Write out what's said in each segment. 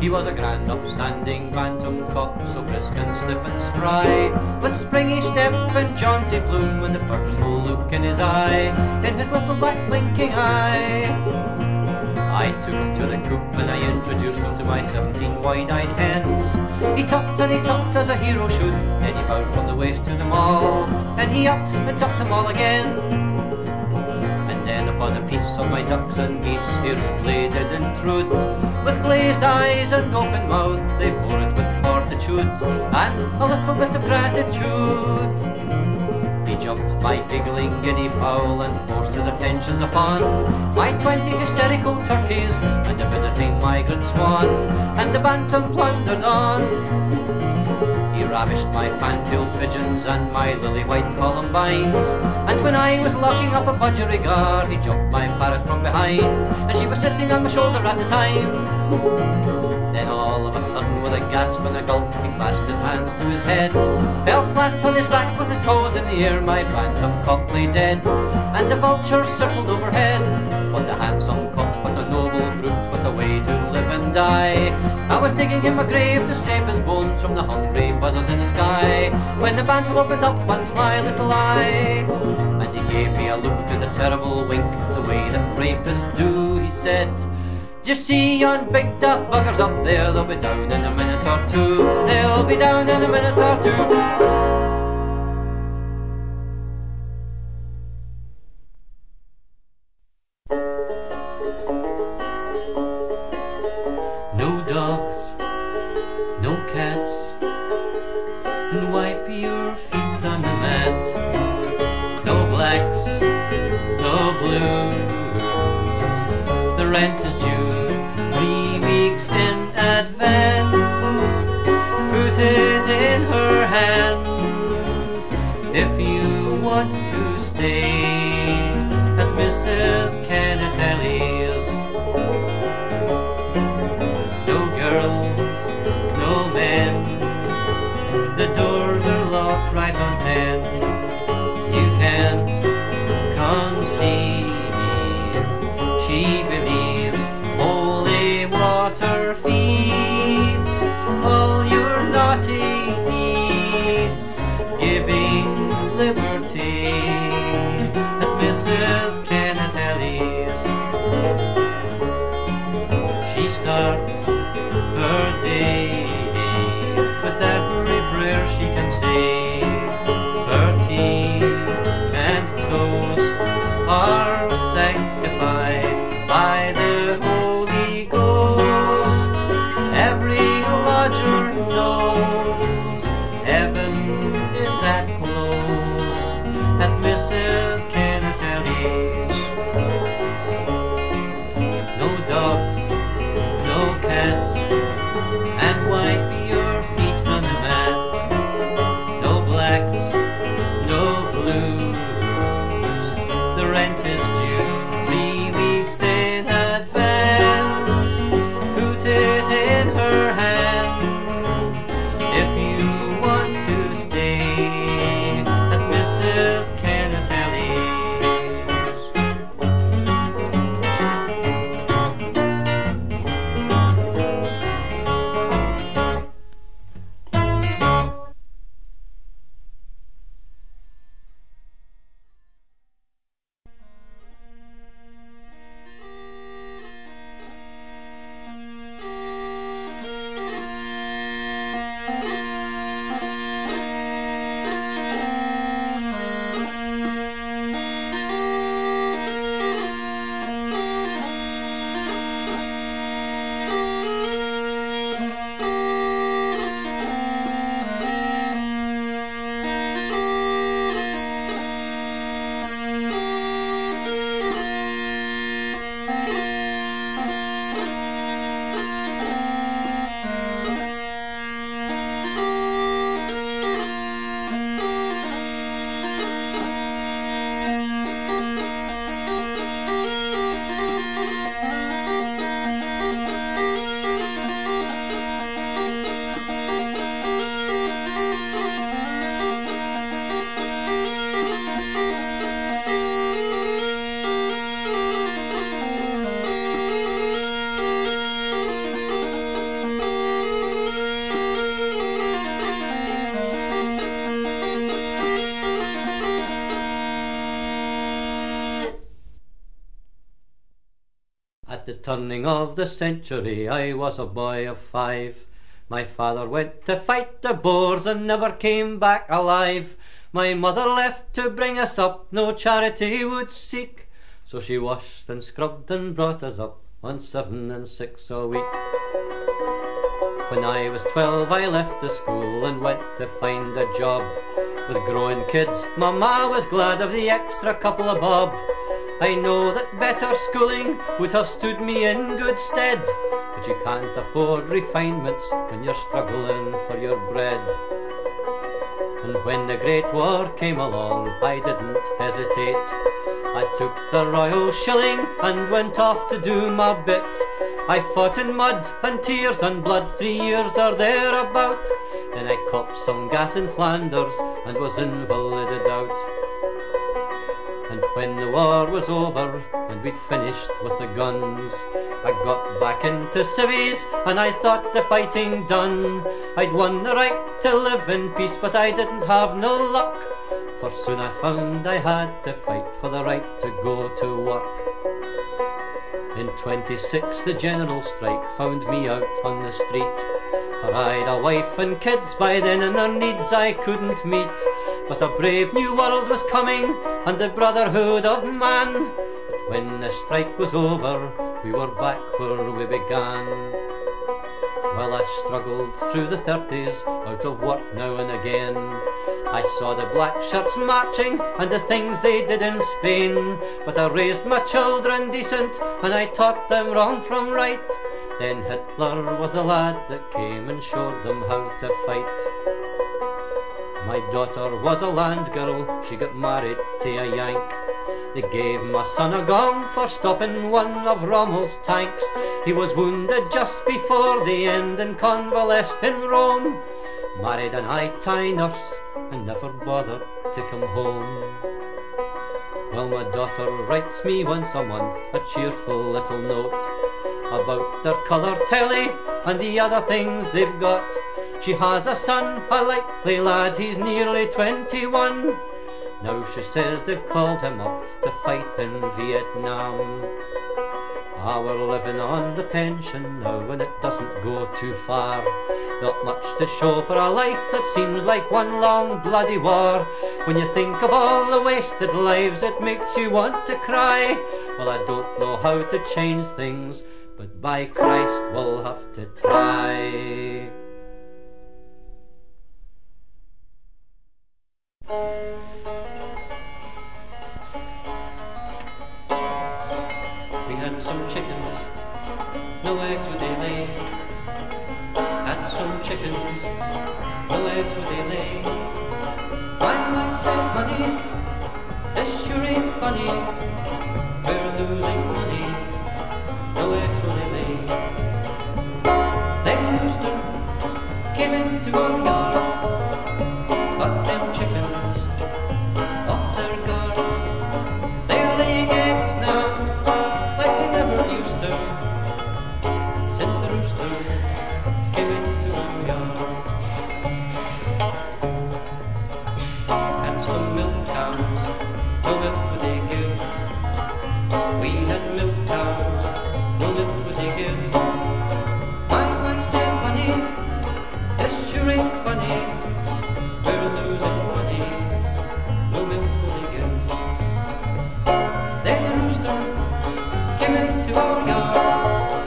He was a grand upstanding bantam cock, so brisk and stiff and spry, with springy step and jaunty plume, and a purposeful look in his eye, in his little black blinking eye. I took him to the coop and I introduced him to my 17 wide-eyed hens. He tucked and he tucked as a hero should, and he bowed from the waist to them all, and he upped and tucked them all again. And then upon a piece of my ducks and geese he rudely did intrude, with glazed eyes and gulping mouths they bore it with fortitude, and a little bit of gratitude. He jumped my giggling guinea fowl and forced his attentions upon my 20 hysterical turkeys and a visiting migrant swan, and the bantam plundered on. He ravished my fan-tailed pigeons and my lily-white columbines, and when I was locking up a budgerigar he jumped my parrot from behind, and she was sitting on my shoulder at the time. Then all of a sudden, with a gasp and a gulp, he clasped his hands to his head, fell flat on his back with his toes in the air, my bantam cock lay dead, and the vultures circled overhead. What a handsome cock, what a noble brute, what a way to live and die. I was digging him a grave to save his bones from the hungry buzzards in the sky, when the bantam opened up one sly little eye, and he gave me a look and a terrible wink, the way that rapists do. He said, "D'ye see yon big daft buggers up there? They'll be down in a minute or two. They'll be down in a minute or two." No dogs, no cats, and wipe your feet on the mat. No blacks, no blues, the rent is due 3 weeks in advance. Put it in her hand if you want to stay at Mrs. Kennettelly's. No girls, no men, the doors are locked right on 10. You can't come see me. She believes holy water feeds all your naughty needs, giving liberty At the turning of the century I was a boy of 5. My father went to fight the Boers and never came back alive. My mother left to bring us up, no charity would seek, so she washed and scrubbed and brought us up on 7 and 6 a week. When I was 12 I left the school and went to find a job. With growing kids, Mama was glad of the extra couple of bob. I know that better schooling would have stood me in good stead, but you can't afford refinements when you're struggling for your bread. And when the Great War came along, I didn't hesitate. I took the Royal Shilling and went off to do my bit. I fought in mud and tears and blood 3 years or thereabout. Then I copped some gas in Flanders and was invalided out. And when the war was over and we'd finished with the guns, I got back into civvies and I thought the fighting done. I'd won the right to live in peace, but I didn't have no luck, for soon I found I had to fight for the right to go to work. In 26 the general strike found me out on the street, for I'd a wife and kids by then and their needs I couldn't meet. But a brave new world was coming and the brotherhood of man. But when the strike was over we were back where we began. Well, I struggled through the 30s out of work now and again. I saw the black shirts marching and the things they did in Spain, but I raised my children decent and I taught them wrong from right. Then Hitler was the lad that came and showed them how to fight. My daughter was a land girl, she got married to a Yank. They gave my son a gong for stopping one of Rommel's tanks. He was wounded just before the end and convalesced in Rome. Married an eye-tie nurse and never bothered to come home. Well, my daughter writes me once a month a cheerful little note about their colour telly and the other things they've got. She has a son, a likely lad, he's nearly 21. Now she says they've called him up to fight in Vietnam. We're living on the pension now and it doesn't go too far. Not much to show for a life that seems like one long bloody war. When you think of all the wasted lives it makes you want to cry. Well, I don't know how to change things, but by Christ we'll have to try. We had some chickens, no eggs would they lay. Had some chickens, no eggs would they lay. My wife said, honey, this sure ain't funny. We're losing money, no eggs will they lay. Then rooster came into our yard, got them chickens off their guard. They're laying eggs now like they never used to, since the rooster came into our yard. And some milk cows, no milk would they give. We had milk cows, no milk would they give. My wife said, honey, this sure ain't funny. We're losing money, no milk will they give. Then the rooster came into our yard,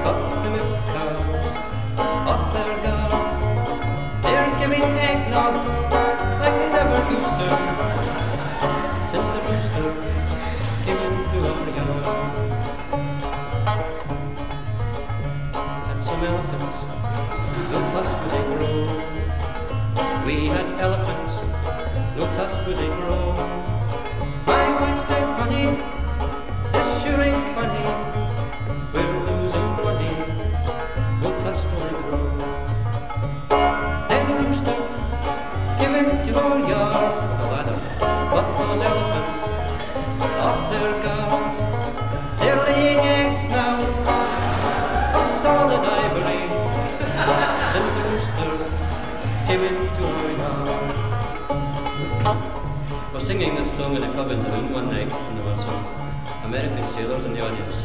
got the milk cows off their guard. They're giving eggnog like they never used to, since the rooster came into our yard. Had some elephants, no tusk would they grow. We had elephants, no tusk would they grow. My wife said, honey, this sure ain't funny. We're losing money, no tusk will they grow. Then the rooster came into our yard with a ladder, got those elephants off their guard. They're laying eggs now of solid ivory, since the rooster came into our yard. I was singing this song in a club in Town one night and there were some American sailors in the audience.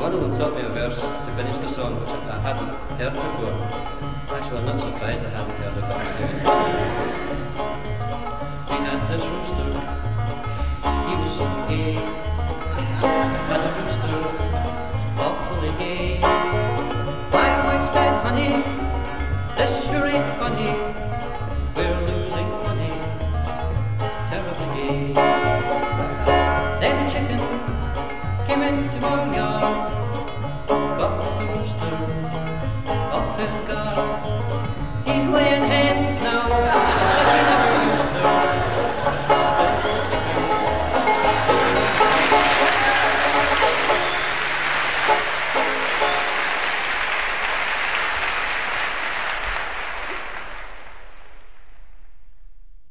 One of them taught me a verse to finish the song, which I hadn't heard before. Actually, I'm not surprised I hadn't heard it, but I'll sing it. He had this rooster, he was so gay. Had a rooster, awfully gay. My wife said, honey, this sure ain't funny. We're losing money, terribly gay. Then a chicken came into our yard.